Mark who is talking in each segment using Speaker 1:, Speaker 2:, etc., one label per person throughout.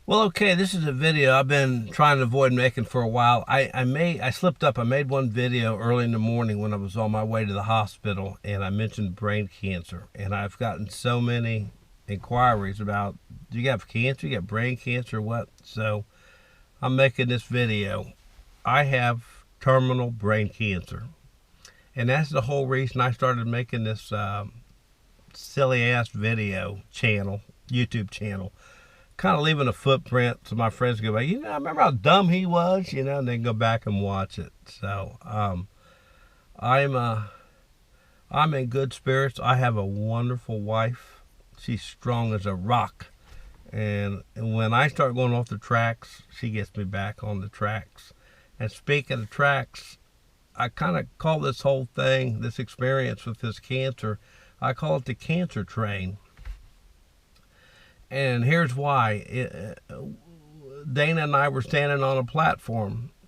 Speaker 1: Well, okay, this is a video I've been trying to avoid making for a while. I slipped up. I made one video early in the morning when I was on my way to the hospital, and I mentioned brain cancer. And I've gotten so many inquiries about, do you have cancer? You got brain cancer? What? So I'm making this video. I have terminal brain cancer, and that's the whole reason I started making this silly ass video channel, YouTube channel, kind of leaving a footprint so my friends go back, I remember how dumb he was, and then go back and watch it. So I'm in good spirits. I have a wonderful wife. She's strong as a rock. And when I start going off the tracks, she gets me back on the tracks. And speaking of tracks, I kind of call this whole thing, this experience with this cancer, I call it the cancer train. And here's why. Dana and I were standing on a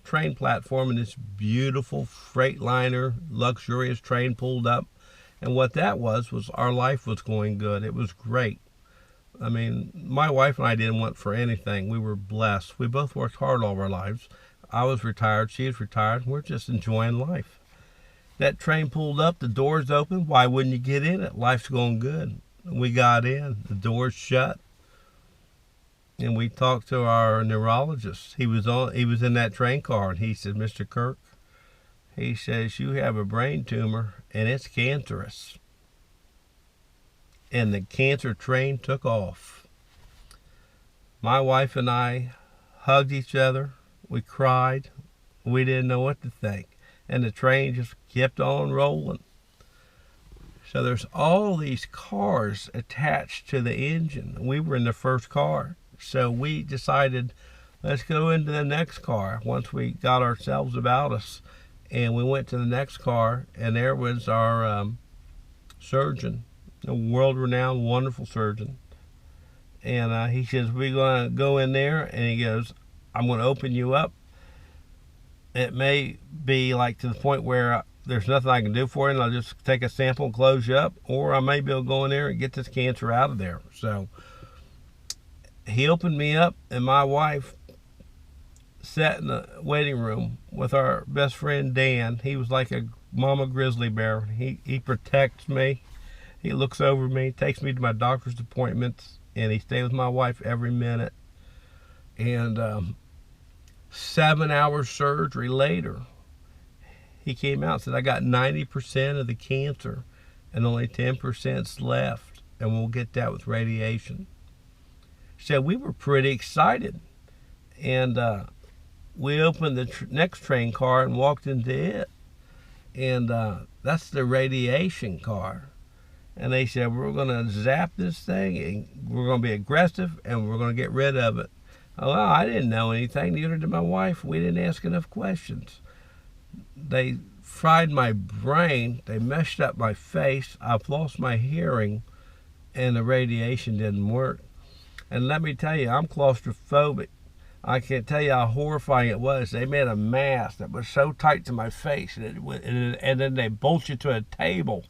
Speaker 1: train platform, and this beautiful Freightliner, luxurious train pulled up. And what that was our life was going good. It was great. I mean, my wife and I didn't want for anything. We were blessed. We both worked hard all our lives. I was retired, she was retired. We're just enjoying life. That train pulled up, the doors open. Why wouldn't you get in it? Life's going good. We got in, the doors shut. And we talked to our neurologist. He was in that train car, and he said, "Mr. Kirk," he says, "you have a brain tumor, and it's cancerous." And the cancer train took off. My wife and I hugged each other. We cried. We didn't know what to think. And the train just kept on rolling. So there's all these cars attached to the engine. We were in the first car. So we decided, let's go into the next car once we got ourselves about us. And we went to the next car, and there was our surgeon, a world-renowned, wonderful surgeon. And he says, we're going to go in there, and he goes, I'm going to open you up. It may be like to the point where there's nothing I can do for you, and I'll just take a sample and close you up, or I may be able to go in there and get this cancer out of there. So he opened me up, and my wife sat in the waiting room with our best friend Dan. He was like a mama grizzly bear. He protects me. He looks over me, takes me to my doctor's appointments, and he stays with my wife every minute. And 7 hours surgery later, he came out and said, I got 90% of the cancer and only 10%'s left, and we'll get that with radiation. So we were pretty excited. And we opened the next train car and walked into it. And that's the radiation car. And they said, we're going to zap this thing, and we're going to be aggressive, and we're going to get rid of it. Well, I didn't know anything, neither did my wife. We didn't ask enough questions. They fried my brain. They meshed up my face. I've lost my hearing, and the radiation didn't work. And let me tell you, I'm claustrophobic. I can't tell you how horrifying it was. They made a mask that was so tight to my face, and then they bolt you to a table.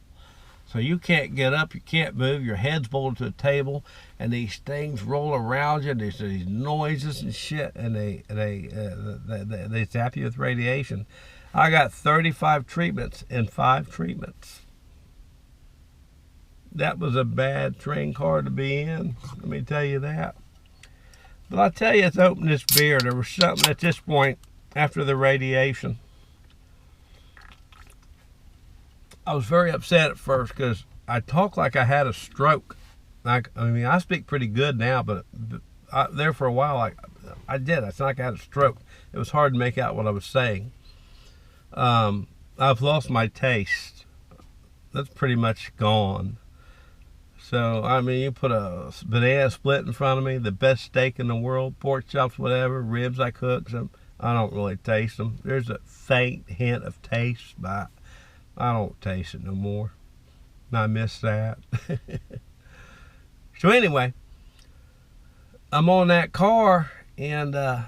Speaker 1: So you can't get up, you can't move, your head's bolted to a table, and these things roll around you, there's these noises and shit, and they zap you with radiation. I got 35 treatments in 5 treatments. That was a bad train car to be in, let me tell you that. But I'll tell you, let's open this beer. There was something at this point after the radiation. I was very upset at first because I talked like I had a stroke. I speak pretty good now, but there for a while, I did. It's not like I had a stroke. It was hard to make out what I was saying. I've lost my taste. That's pretty much gone. So, you put a banana split in front of me, the best steak in the world, pork chops, whatever, ribs I cook. So I don't really taste them. There's a faint hint of taste, but I don't taste it no more. I miss that. So anyway, I'm on that car, and I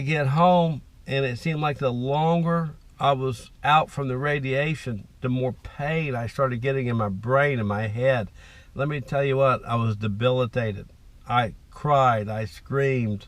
Speaker 1: get home, and it seemed like the longer I was out from the radiation, the more pain I started getting in my brain and my head. let me tell you what, I was debilitated. I cried, I screamed,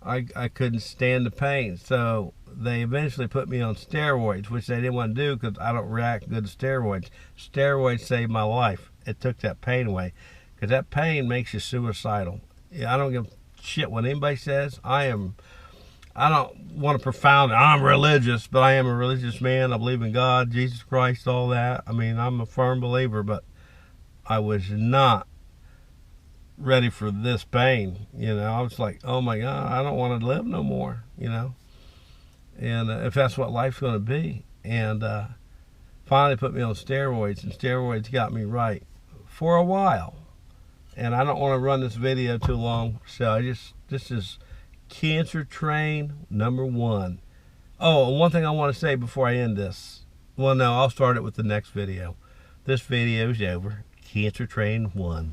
Speaker 1: I couldn't stand the pain. So they eventually put me on steroids, which they didn't want to do because I don't react good to steroids. Steroids saved my life. It took that pain away, because that pain makes you suicidal. Yeah, I don't give a shit what anybody says. I don't want to profound it. I'm religious, but I am a religious man. I believe in God, Jesus Christ, all that. I mean, I'm a firm believer, but I was not ready for this pain. I was like, oh my God, I don't want to live no more, and if that's what life's going to be. And finally put me on steroids, and steroids got me right for a while. And I don't want to run this video too long, so this is Cancer Train #1. Oh, and one thing I want to say before I end this. Well, no, I'll start it with the next video. This video is over. Cancer Train 1.